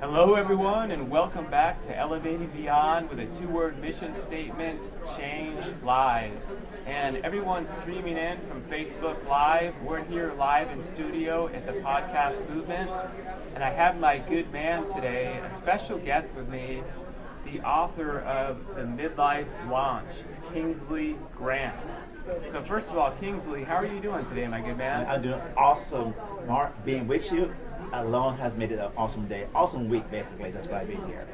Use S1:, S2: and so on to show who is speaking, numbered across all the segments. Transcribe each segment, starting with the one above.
S1: Hello everyone, and welcome back to Elevating Beyond with a two-word mission statement: change lives. And everyone streaming in from Facebook Live, we're here live in studio at the Podcast Movement, and I have my good man today, a special guest with me, the author of The Midlife Launch, Kingsley Grant. So first of all, Kingsley, how are you doing today, my good man?
S2: I'm doing awesome, Mark. Being with you alone has made it an awesome day, awesome week, basically. That's why I've been here.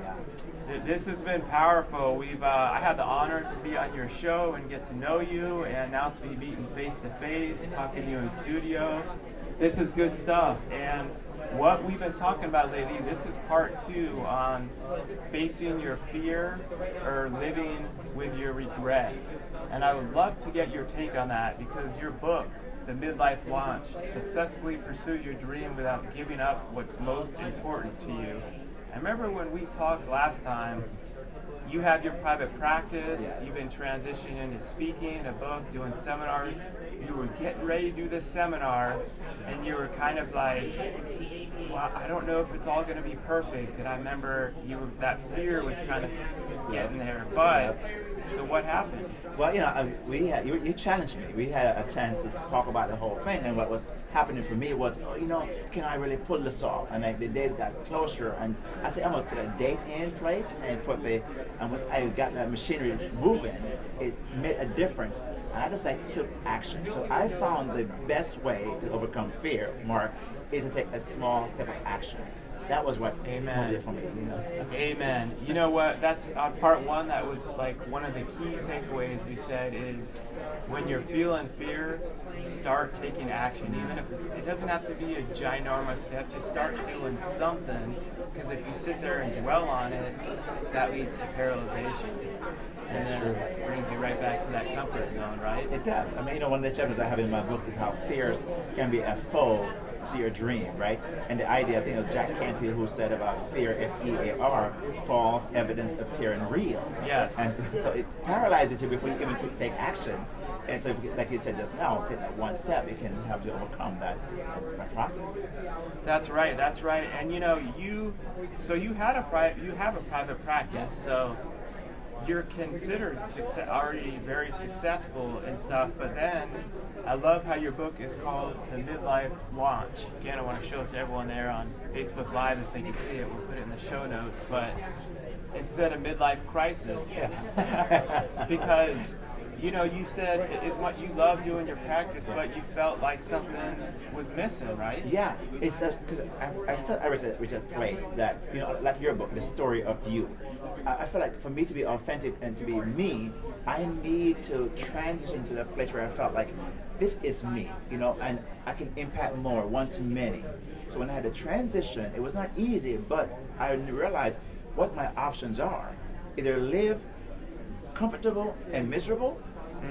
S2: Yeah.
S1: This has been powerful. I had the honor to be on your show and get to know you, and now to be meeting face to face, talking to you in studio. This is good stuff. And what we've been talking about lately, this is part 2 on facing your fear or living with your regret. And I would love to get your take on that, because your book, The Midlife Launch, Successfully Pursue Your Dream Without Giving Up What's Most Important to You. I remember when we talked last time, you have your private practice,
S2: Yes.
S1: You've been transitioning into speaking, a book, doing seminars. You were getting ready to do this seminar, and you were kind of like, well, I don't know if it's all going to be perfect. And I remember that fear was kind of getting there. But, so what happened?
S2: Well, you challenged me. We had a chance to talk about the whole thing, and what was happening for me was, can I really pull this off? And the days got closer, and I said, I'm gonna put a date in place, and once I got that machinery moving, it made a difference. And I just took action. So I found the best way to overcome fear, Mark, is to take a small step of action. That was what
S1: Amen.
S2: Did for me.
S1: Amen. You know what? That's part 1. That was like one of the key takeaways we said is, when you're feeling fear, start taking action. Even if it doesn't have to be a ginormous step, just start doing something. Because if you sit there and dwell on it, that leads to paralyzation. And then it brings you right back to that comfort zone, right?
S2: It does. I mean, one of the chapters I have in my book is how fears can be a foe to your dream, right? And the idea, I think, of Jack Canfield, who said about fear, F-E-A-R, false evidence appearing real.
S1: Yes.
S2: And so it paralyzes you before you even take action. And so, like you said just now, take that one step, it can help you overcome that process.
S1: That's right. And you have a private practice, so you're considered already very successful and stuff, but then I love how your book is called The Midlife Launch. Again, I want to show it to everyone there on Facebook Live if they can see it. We'll put it in the show notes, but instead of midlife crisis.
S2: Yeah.
S1: Because you said it's what you love doing your practice, but you felt like something was missing, right?
S2: Yeah, it's because I felt I reached a place that, like your book, the story of you. I feel like for me to be authentic and to be me, I need to transition to the place where I felt like this is me, and I can impact more, one to many. So when I had to transition, it was not easy, but I realized what my options are. Either live comfortable and miserable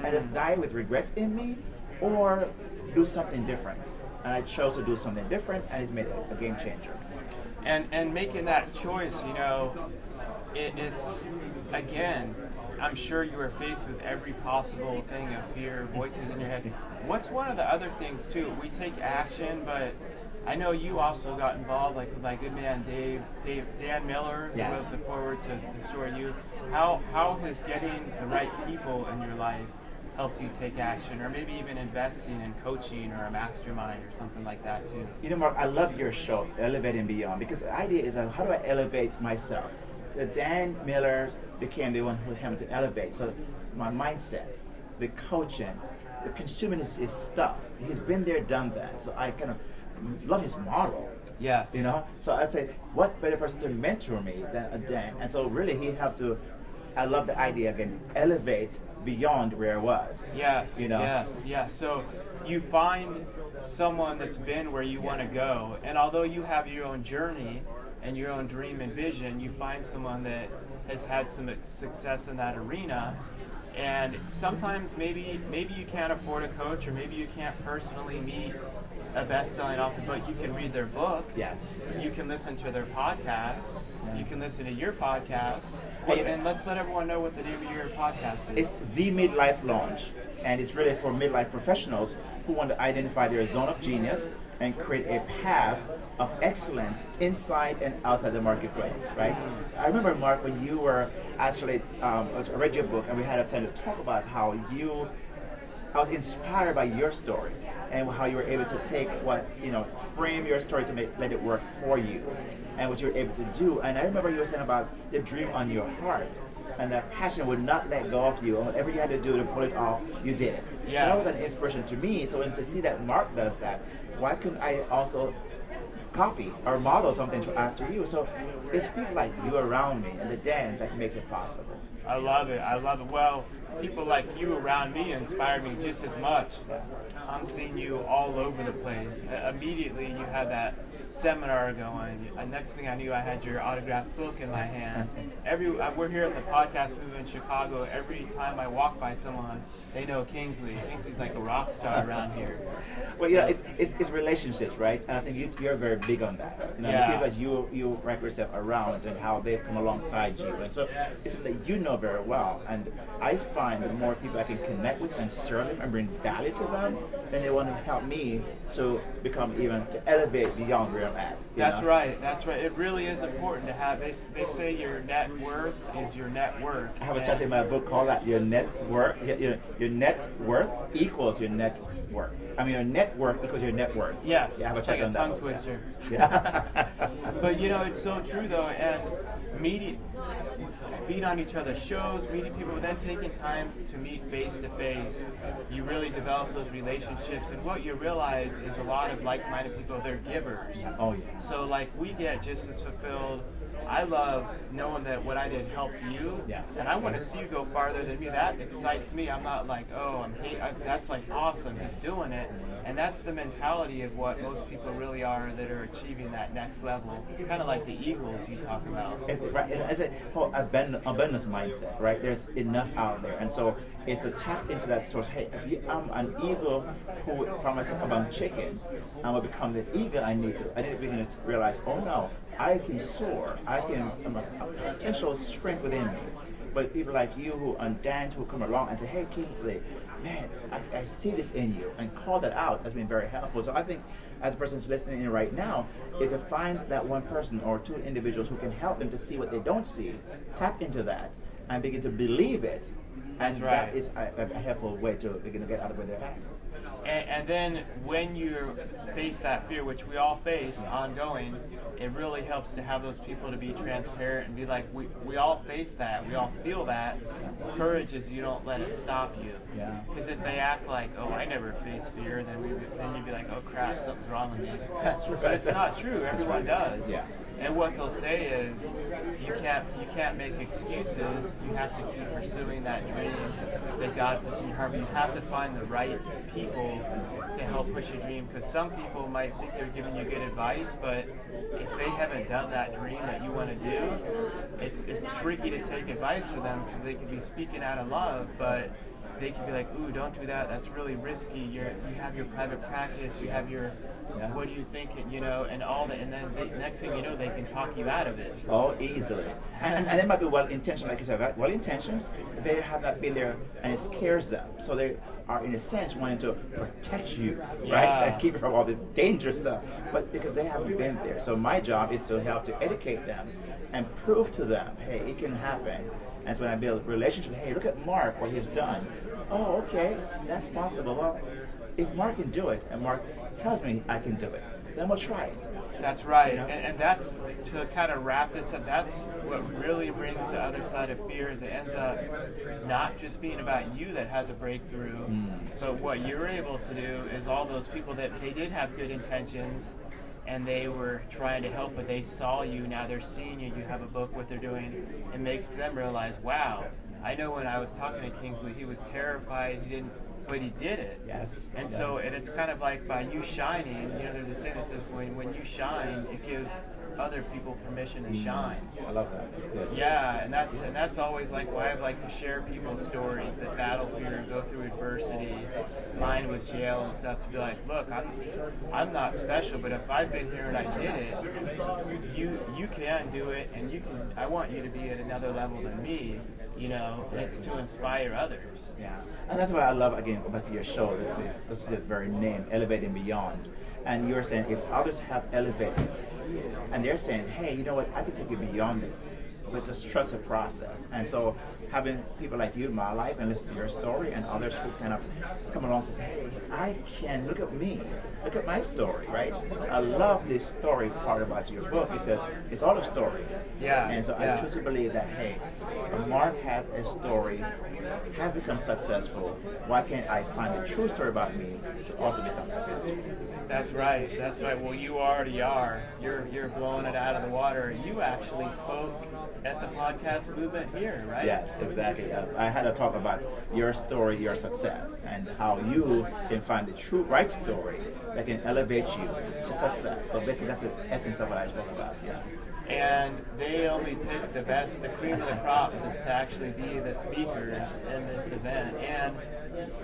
S2: and just die with regrets in me, or do something different. And I chose to do something different, and it's made a game changer.
S1: And making that choice, it's, again, I'm sure you were faced with every possible thing of fear, voices in your head. What's one of the other things too? We take action, but I know you also got involved, like with my good man Dan Miller, who
S2: Yes.
S1: wrote the forward to the story. How has getting the right people in your life helped you take action, or maybe even investing in coaching or a mastermind or something like that too?
S2: Mark, I love your show, Elevating Beyond, because the idea is how do I elevate myself? The Dan Millers became the one who helped to elevate. So my mindset, the coaching, the consuming his stuff. He's been there, done that. So I kind of love his model.
S1: Yes.
S2: So I'd say, what better person to mentor me than a Dan? And so really he helped to, I love the idea again, elevate beyond where I was.
S1: Yes. Yes. So you find someone that's been where you want to go, and although you have your own journey and your own dream and vision, you find someone that has had some success in that arena. And sometimes maybe you can't afford a coach, or maybe you can't personally meet a best-selling author, but you can read their book.
S2: Yes.
S1: You can listen to their podcast.
S2: Yeah.
S1: You can listen to your podcast. And let's let everyone know what the name of your podcast is.
S2: It's The Midlife Launch, and it's really for midlife professionals who want to identify their zone of genius and create a path of excellence inside and outside the marketplace, right? I remember, Mark, when you were actually, I read your book and we had a time to talk about how I was inspired by your story and how you were able to take frame your story to let it work for you and what you were able to do. And I remember you were saying about the dream on your heart and that passion would not let go of you, and whatever you had to do to pull it off, you did it.
S1: Yes.
S2: So that was an inspiration to me. So to see that Mark does that, why couldn't I also copy or model something after you? So it's people like you around me and the dance that makes it possible.
S1: I love it. Well, people like you around me inspire me just as much. I'm seeing you all over the place. Immediately you had that seminar going. Next thing I knew, I had your autographed book in my hands. We're here at the podcast booth in Chicago. Every time I walk by someone, they know Kingsley. Kingsley's like a rock star around here.
S2: Well, yeah, it's relationships, right? And I think you're very big on that. The people that you wrap yourself around and how they've come alongside you, and so it's something that you know very well. And I find the more people I can connect with and serve them and bring value to them, then they want to help me to elevate beyond where I'm at.
S1: That's right. It really is important to have. They say your net worth is your net worth.
S2: I have a chapter in my book called that your net worth. Your net worth equals your net worth. I mean, your net worth equals your net worth.
S1: Yes.
S2: Yeah, I have a
S1: it's like a tongue twister. Yeah. But it's so true though, and being on each other's shows, meeting people, then taking time to meet face to face, you really develop those relationships, and what you realize is a lot of like-minded people, they're givers.
S2: Oh yeah.
S1: So we get just as fulfilled. I love knowing that what I did helped you,
S2: yes,
S1: and I want to see you go farther than me. That excites me. I'm not like, oh, that's like awesome, he's doing it. And that's the mentality of what most people really are that are achieving that next level, kind of like the eagles you talk about.
S2: It's a whole abundance mindset, right? There's enough out there, and so it's a tap into that source. Hey, if I'm an eagle who found myself among chickens, I'm gonna become the eagle I need to. I need to begin to realize, oh no, I can soar. I'm a potential strength within me. But people like you who come along and say, hey, Kingsley, man, I see this in you, and call that out has been very helpful. So I think as a person's listening in right now, is to find that one person or two individuals who can help them to see what they don't see, tap into that, and begin to believe it. And that is a helpful way to begin to get out of where they're at.
S1: And then when you face that fear, which we all face ongoing, it really helps to have those people to be transparent and be like, we all face that, we all feel that. Courage is you don't let it stop you.
S2: Yeah.
S1: Because if they act like, oh, I never face fear, then you'd be like, oh crap, something's wrong with me.
S2: That's right.
S1: But it's not true. Everyone does.
S2: Yeah.
S1: And what they'll say is, you can't make excuses. You have to keep pursuing that dream that God puts in your heart. But you have to find the right people to help push your dream. Because some people might think they're giving you good advice, but if they haven't done that dream that you want to do, it's tricky to take advice from them because they can be speaking out of love, but they can be like, ooh, don't do that. That's really risky. You have your private practice. You have your, what do you think? And all that. And then the next thing you know, they can talk you out of it.
S2: Oh, easily. And they might be well-intentioned, like you said, well-intentioned. They have not been there, and it scares them. So they are, in a sense, wanting to protect you, right? And keep you from all this dangerous stuff. But because they haven't been there. So my job is to help to educate them and prove to them, hey, it can happen. And so when I build a relationship, hey, look at Mark, what he's done. Oh, okay, that's possible. Well, if Mark can do it, and Mark tells me I can do it, then we'll try it.
S1: That's right. And that's, to kind of wrap this up, that's what really brings the other side of fear, is it ends up not just being about you that has a breakthrough, but what you're able to do is all those people that they did have good intentions, and they were trying to help, but they saw you, now they're seeing you, you have a book, what they're doing, it makes them realize, wow, I know when I was talking to Kingsley, he was terrified, but he did it.
S2: Yes.
S1: And so, and it's kind of like by you shining, there's a saying that says, when you shine, it gives other people permission to shine.
S2: I love that. That's good.
S1: Yeah, and that's always like why I like to share people's stories that battle fear and go through adversity, mine with jail and stuff, to be like, look, I'm not special, but if I've been here and I did it, you can do it, and I want you to be at another level than me, and it's to inspire others.
S2: Yeah, and that's what I love again about your show. This is the very name, Elevating Beyond. And you're saying if others have elevated, and they're saying, hey, you know what, I can take you beyond this, but just trust the process. And so having people like you in my life and listen to your story, and others who kind of come along and say, hey, I can, look at me, look at my story, right? I love this story part about your book because it's all a story.
S1: Yeah.
S2: And so I truly believe that, hey, Mark has a story, has become successful. Why can't I find the true story about me to also become successful?
S1: That's right. That's right. Well, you already are. You're blowing it out of the water. You actually spoke at the podcast movement here, right?
S2: Yes, exactly. I had a talk about your story, your success, and how you can find the true right story that can elevate you to success. So basically, that's the essence of what I spoke about. Yeah.
S1: And they only pick the best, the cream of the crop, just to actually be the speakers in this event. And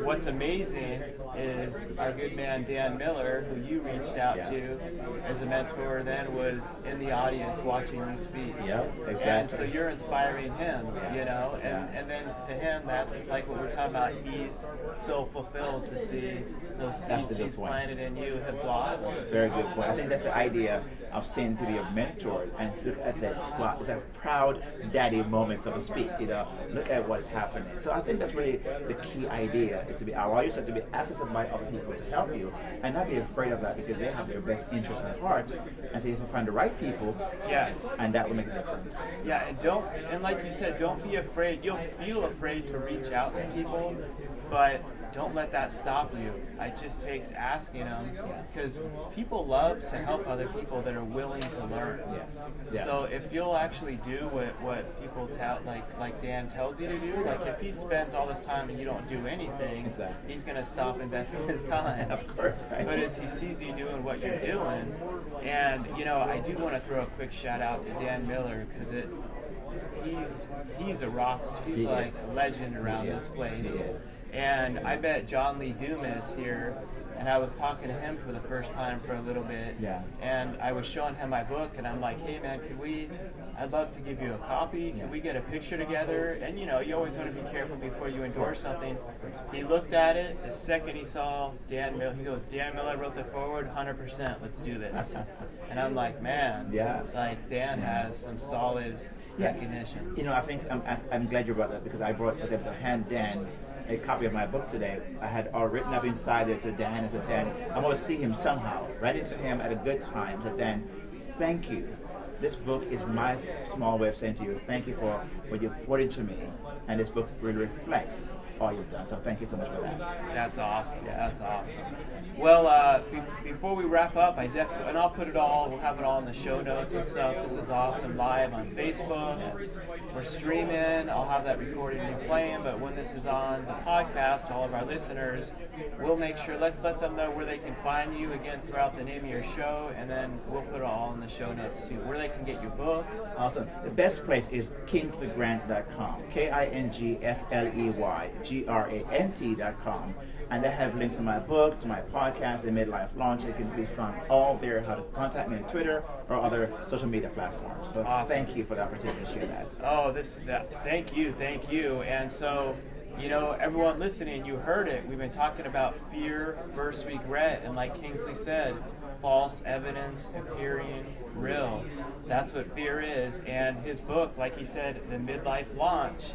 S1: what's amazing is our good man Dan Miller, who you reached out to as a mentor, then was in the audience watching you speak.
S2: Yeah, exactly.
S1: And so you're inspiring him, you know, and then to him, that's like what we're talking about. He's so fulfilled to see those seeds he's planted in you have blossomed.
S2: Very good point. I think that's the idea of seeing people you've mentored and look at it. Wow, it's a proud daddy moment, so to speak. You know, look at what's happening. So I think that's really the key idea, is to be allow yourself to be accessible by other people to help you, and not be afraid of that because they have your best interest at heart. And so you have to find the right people.
S1: Yes.
S2: And that will make a difference.
S1: Yeah, and like you said, don't be afraid. You'll feel afraid to reach out to people, but don't let that stop you. It just takes asking them, because people love to help other people that are willing to learn.
S2: Yes.
S1: So if you'll actually do what people tell, like Dan tells you to do, like if he spends all this time and you don't do anything, he's going to stop investing his time.
S2: Of course. Right.
S1: But as he sees you doing what you're doing, and you know, I do want to throw a quick shout out to Dan Miller, because he's a rock star. He's like a legend around this place. And I met John Lee Dumas here, and I was talking to him for the first time for a little bit. And I was showing him my book, and I'm like, hey man, I'd love to give you a copy. Can we get a picture together? And you know, you always want to be careful before you endorse something. He looked at it, the second he saw Dan Miller, he goes, Dan Miller wrote the foreword, 100%, let's do this. And I'm like, man, like Dan has some solid recognition.
S2: You know, I think I'm glad you brought that, because I was able to hand Dan a copy of my book today. I had all written up inside it to Dan. I said, Dan, I want to see him somehow. Write it to him at a good time. I said, Dan, thank you. This book is my small way of saying to you, thank you for what you poured into me. And this book really reflects all you've done. So thank you so much for that.
S1: That's awesome. That's awesome. Well, before we wrap up, and I'll put it all, we'll have it all in the show notes and stuff. This is awesome live on Facebook. We're streaming. I'll have that recorded and playing, but when this is on the podcast, all of our listeners, we'll make sure, let's let them know where they can find you again throughout the name of your show, and then we'll put it all in the show notes too, where they can get your book.
S2: Awesome. The best place is kingsgrant.com, KINGSLEYGRANT.com. And they have links to my book, to my podcast, the Midlife Launch. It can be found all there, how to contact me on Twitter or other social media platforms. So Thank you for the opportunity to share that.
S1: Oh, thank you. And so, you know, everyone listening, you heard it. We've been talking about fear versus regret. And like Kingsley said, false evidence appearing real. That's what fear is. And his book, like he said, The Midlife Launch,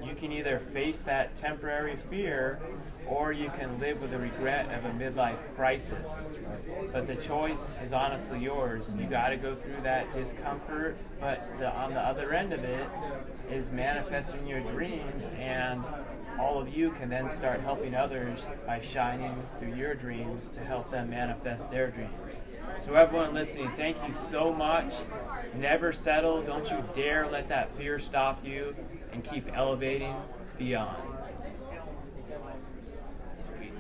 S1: you can either face that temporary fear, or you can live with the regret of a midlife crisis. But the choice is honestly yours. You got to go through that discomfort, but on the other end of it is manifesting your dreams, and all of you can then start helping others by shining through your dreams to help them manifest their dreams. So everyone listening, thank you so much. Never settle. Don't you dare let that fear stop you, and keep elevating beyond. Sweet.